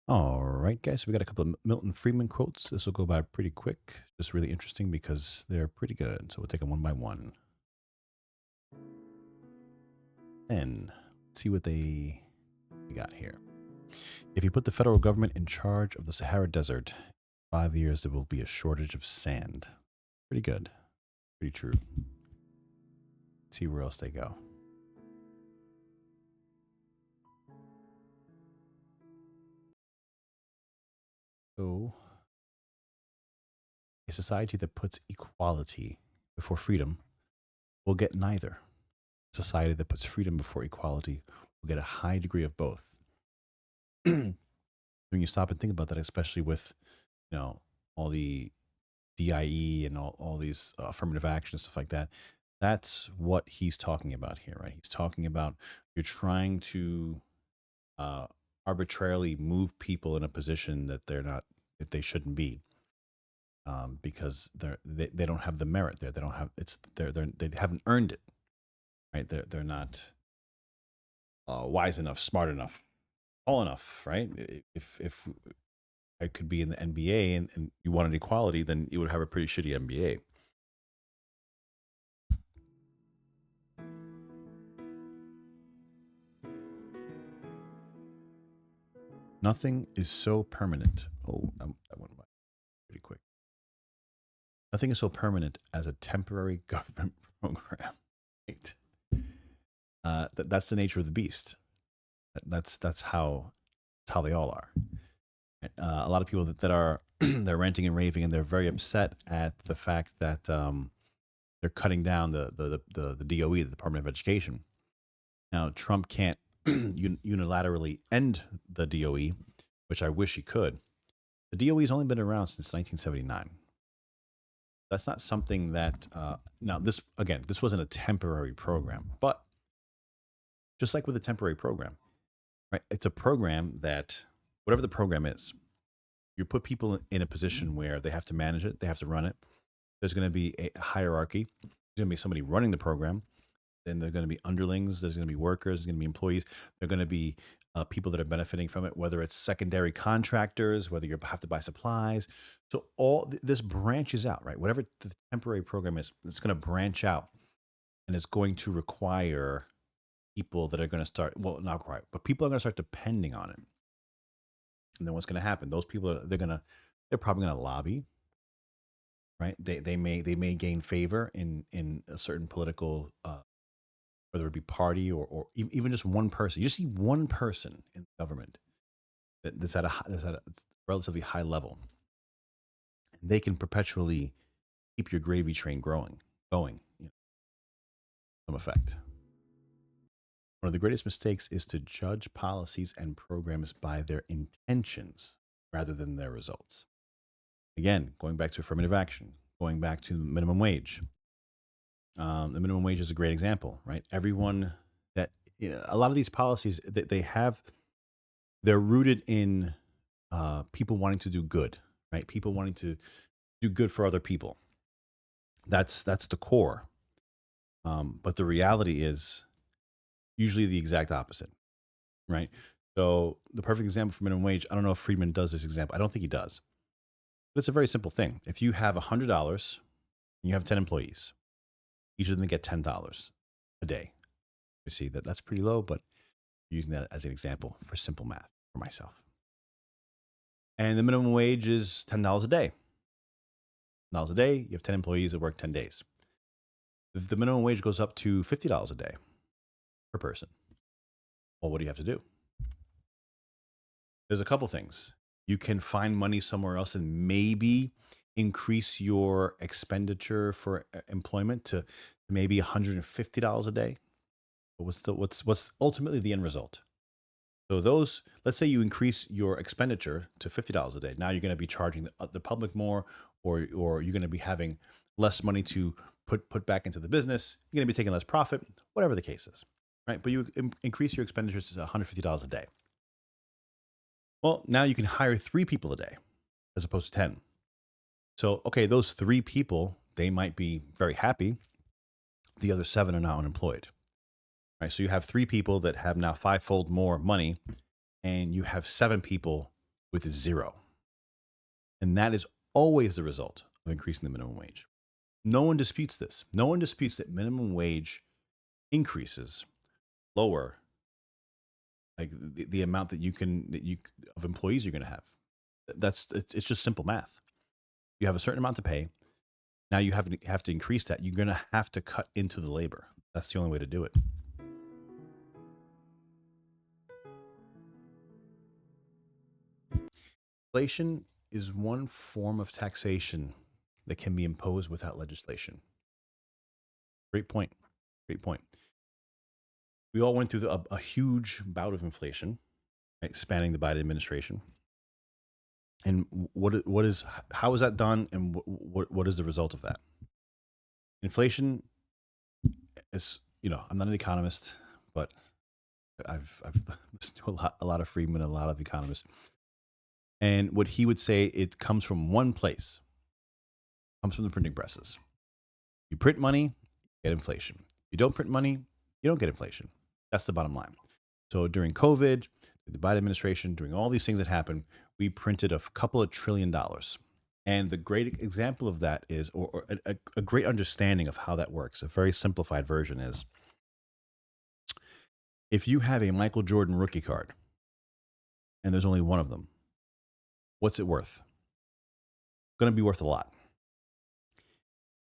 All right, guys. So we got a couple of Milton Friedman quotes. This will go by pretty quick. Just really interesting because they're pretty good. So we'll take them one by one. And let's see what they got here. If you put the federal government in charge of the Sahara Desert, in 5 years there will be a shortage of sand. Pretty good. Pretty true. Let's see where else they go. So, a society that puts equality before freedom will get neither. A society that puts freedom before equality will get a high degree of both. When you stop and think about that, especially with, all the DIE and all these affirmative action stuff like that, that's what he's talking about here, right? He's talking about you're trying to uh, arbitrarily move people in a position that that they shouldn't be, because they don't have the merit there. They don't have they haven't earned it, right? They're not wise enough, smart enough, tall enough, right? If I could be in the NBA and you wanted equality, then you would have a pretty shitty NBA. Nothing is so permanent. Oh, that went by pretty quick. Nothing is so permanent as a temporary government program. Right? That's the nature of the beast. That's how they all are. A lot of people that are they're ranting and raving, and they're very upset at the fact that they're cutting down the DOE, the Department of Education. Now, Trump can't unilaterally end the DOE, which I wish he could. The DOE has only been around since 1979. That's not something that, now, this wasn't a temporary program, but just like with a temporary program, right? It's a program that, whatever the program is, you put people in a position where they have to manage it, they have to run it. There's going to be a hierarchy. There's going to be somebody running the program. Then there's going to be underlings. There's going to be workers. There's going to be employees. There are going to be people that are benefiting from it, whether it's secondary contractors, whether you have to buy supplies. So this branches out, right? Whatever the temporary program is, it's going to branch out, and it's going to require people that are going to start. Well, not quite, but people are going to start depending on it. And then what's going to happen? Those people they're probably going to lobby, right? They may gain favor in a certain political, whether it be party or even just one person. You just see one person in the government that's at a relatively high level, and they can perpetually keep your gravy train going. Some effect. One of the greatest mistakes is to judge policies and programs by their intentions rather than their results. Again, going back to affirmative action, going back to minimum wage. The minimum wage is a great example, right? Everyone that a lot of these policies that they're rooted in people wanting to do good, right? People wanting to do good for other people. That's the core. But the reality is usually the exact opposite, right? So the perfect example for minimum wage, I don't know if Friedman does this example. I don't think he does. But it's a very simple thing. If you have $100 and you have 10 employees, each of them get $10 a day. You see that's pretty low, but using that as an example for simple math for myself. And the minimum wage is $10 a day. $10 a day, you have 10 employees that work 10 days. If the minimum wage goes up to $50 a day per person, well, what do you have to do? There's a couple things. You can find money somewhere else and maybe increase your expenditure for employment to maybe $150 a day. But what's ultimately the end result? So let's say you increase your expenditure to $50 a day. Now you're going to be charging the public more, or you're going to be having less money to put back into the business. You're going to be taking less profit, whatever the case is, right? But you increase your expenditures to $150 a day. Well, now you can hire 3 people a day as opposed to 10. So, okay, those 3 people, they might be very happy. The other 7 are now unemployed. Right? So you have 3 people that have now 5-fold more money, and you have 7 people with zero. And that is always the result of increasing the minimum wage. No one disputes this. No one disputes that minimum wage increases lower like the amount that you of employees you're going to have. It's just simple math. You have a certain amount to pay. Now you have to increase that. You're going to have to cut into the labor. That's the only way to do it. Inflation is one form of taxation that can be imposed without legislation. Great point. Great point. We all went through a huge bout of inflation, right, spanning the Biden administration. And how is that done, and what is the result of that? Inflation is, I'm not an economist, but I've listened to a lot of Friedman and a lot of economists, and what he would say, it comes from one place. It comes from the printing presses. You print money, you get inflation. You don't print money, you don't get inflation. That's the bottom line. So during COVID, the Biden administration, during all these things that happened, we printed a couple of $1 trillion. And the great example of that is, or a great understanding of how that works, a very simplified version is, if you have a Michael Jordan rookie card, and there's only one of them, what's it worth? Going to be worth a lot.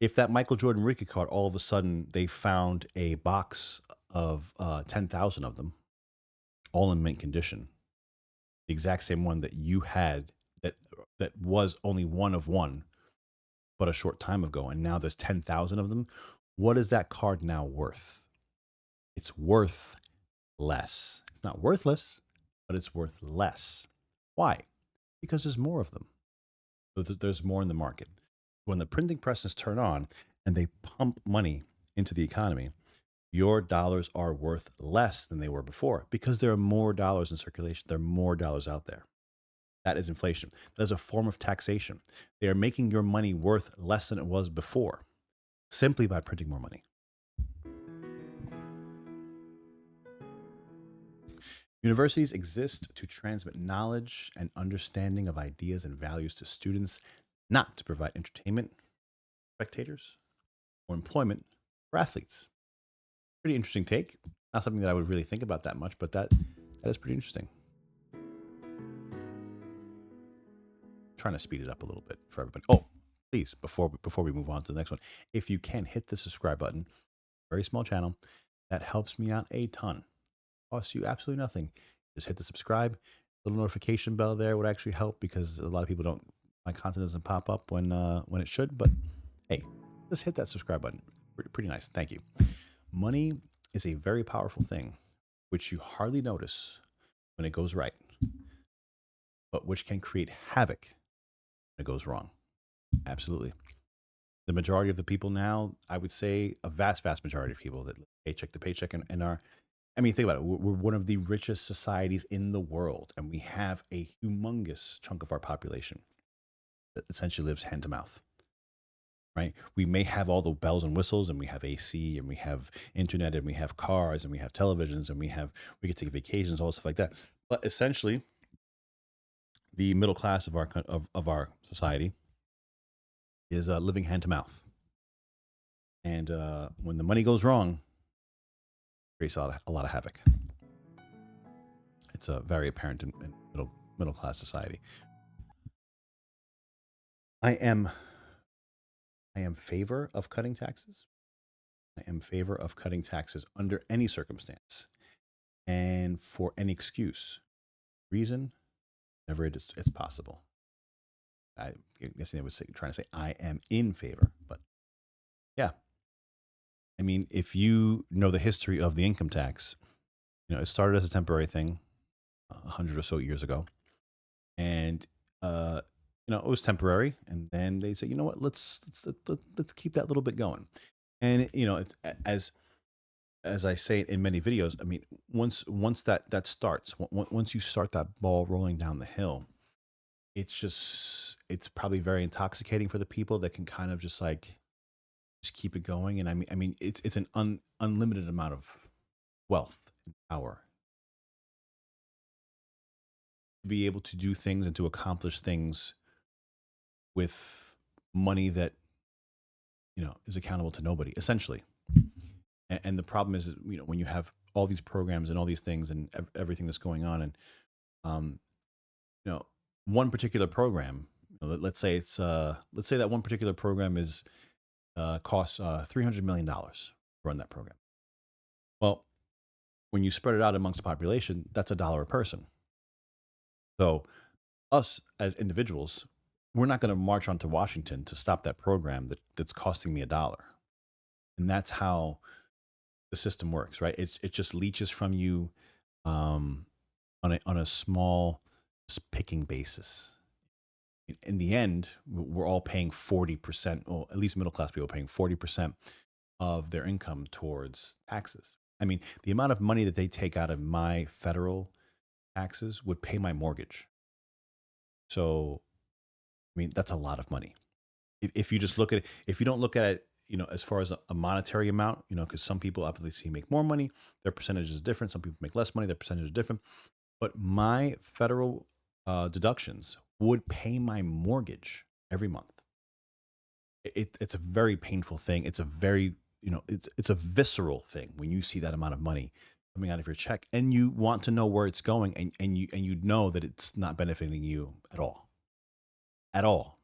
If that Michael Jordan rookie card, all of a sudden they found a box of 10,000 of them, all in mint condition, the exact same one that you had, that was only one of one, but a short time ago, and now there's 10,000 of them, what is that card now worth? It's worth less. It's not worthless, but it's worth less. Why? Because there's more of them. There's more in the market. When the printing presses turn on and they pump money into the economy, your dollars are worth less than they were before because there are more dollars in circulation. There are more dollars out there. That is inflation. That is a form of taxation. They are making your money worth less than it was before simply by printing more money. Universities exist to transmit knowledge and understanding of ideas and values to students, not to provide entertainment, spectators, or employment for athletes. Pretty interesting take. Not something that I would really think about that much, but that is pretty interesting. Trying to speed it up a little bit for everybody. Oh, please, before we move on to the next one, if you can hit the subscribe button, very small channel, that helps me out a ton. Costs you absolutely nothing. Just hit the subscribe. Little notification bell there would actually help because a lot of people don't. My content doesn't pop up when it should. But hey, just hit that subscribe button. Pretty nice. Thank you. Money is a very powerful thing, which you hardly notice when it goes right, but which can create havoc when it goes wrong. Absolutely. The majority of the people now, I would say a vast majority of people that live paycheck to paycheck and are, I mean, think about it. We're one of the richest societies in the world, and we have a humongous chunk of our population that essentially lives hand to mouth, right? We may have all the bells and whistles, and we have AC, and we have internet, and we have cars, and we have televisions, and we can take vacations, all stuff like that. But essentially, the middle class of our society is living hand to mouth, and when the money goes wrong, it creates a lot of havoc. It's very apparent in middle class society. I am favor of cutting taxes. I am favor of cutting taxes under any circumstance and for any excuse. Reason, whenever it's possible. I guess they was trying to say I am in favor, but yeah. I mean, if you know the history of the income tax, it started as a temporary thing 100 or so years ago. And, it was temporary. And then they said, you know what, let's keep that little bit going. And, it's, as I say in many videos, I mean, once that starts, once you start that ball rolling down the hill, it's probably very intoxicating for the people that can kind of just keep it going. And I mean, it's an unlimited amount of wealth and power. to be able to do things and to accomplish things with money that, is accountable to nobody, essentially. And the problem is, when you have all these programs and all these things and everything that's going on, and um, you know, one particular program, let's say that one particular program is costs $300 million to run that program. Well, when you spread it out amongst the population, that's $1 a person. So us as individuals, we're not going to march onto Washington to stop that program that's costing me $1. And that's how the system works, right? It just leeches from you um, on a small, just picking basis. In the end, we're all paying 40%, or at least middle class people paying 40% of their income towards taxes. I mean, the amount of money that they take out of my federal taxes would pay my mortgage. So, I mean, that's a lot of money. If you just look at it, if you don't look at it, as far as a monetary amount, because some people obviously make more money, their percentage is different. Some people make less money, their percentage is different. But my federal deductions would pay my mortgage every month. It's a very painful thing. It's a very, it's a visceral thing when you see that amount of money coming out of your check, and you want to know where it's going, and you know that it's not benefiting you at all, at all.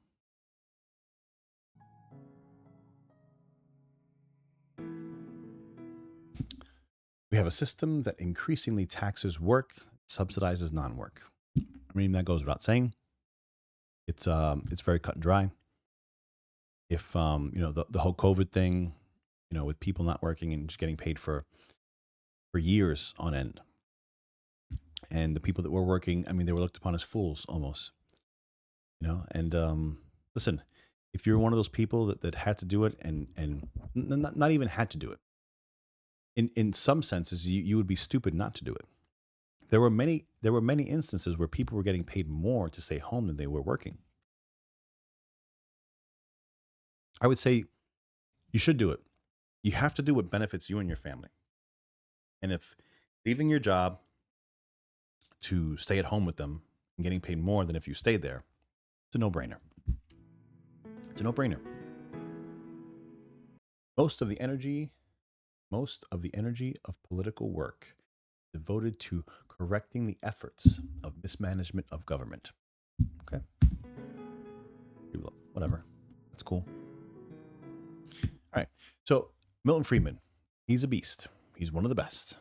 We have a system that increasingly taxes work, subsidizes non-work. I mean, that goes without saying. It's very cut and dry. If the whole COVID thing, with people not working and just getting paid for years on end, and the people that were working, I mean, they were looked upon as fools almost. And listen, if you're one of those people that had to do it, and not even had to do it, in some senses, you would be stupid not to do it. There were many instances where people were getting paid more to stay home than they were working. I would say you should do it. You have to do what benefits you and your family. And if leaving your job to stay at home with them and getting paid more than if you stayed there, it's a no-brainer. It's a no-brainer. Most of the energy of political work devoted to correcting the efforts of mismanagement of government. Okay? Whatever. That's cool. All right. So Milton Friedman, he's a beast. He's one of the best.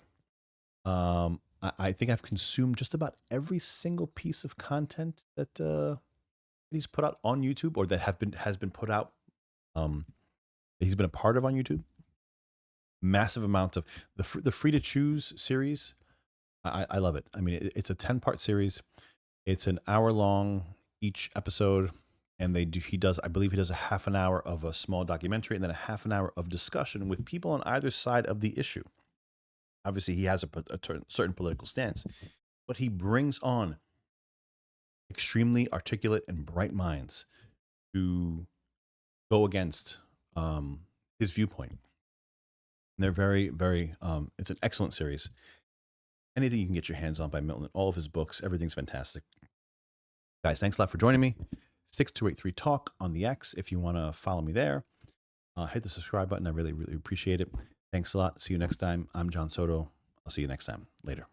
I think I've consumed just about every single piece of content that he's put out on YouTube, or that has been put out. That he's been a part of on YouTube. Massive amount of the Free to Choose series. I love it. I mean, it's a 10-part series. It's an hour long each episode, and I believe he does a half an hour of a small documentary, and then a half an hour of discussion with people on either side of the issue. Obviously, he has a certain political stance, but he brings on extremely articulate and bright minds to go against his viewpoint. And they're very, very, it's an excellent series. Anything you can get your hands on by Milton, all of his books, everything's fantastic. Guys, thanks a lot for joining me. 6283 Talk on the X if you want to follow me there. Hit the subscribe button. I really, really appreciate it. Thanks a lot. See you next time. I'm John Soto. I'll see you next time. Later.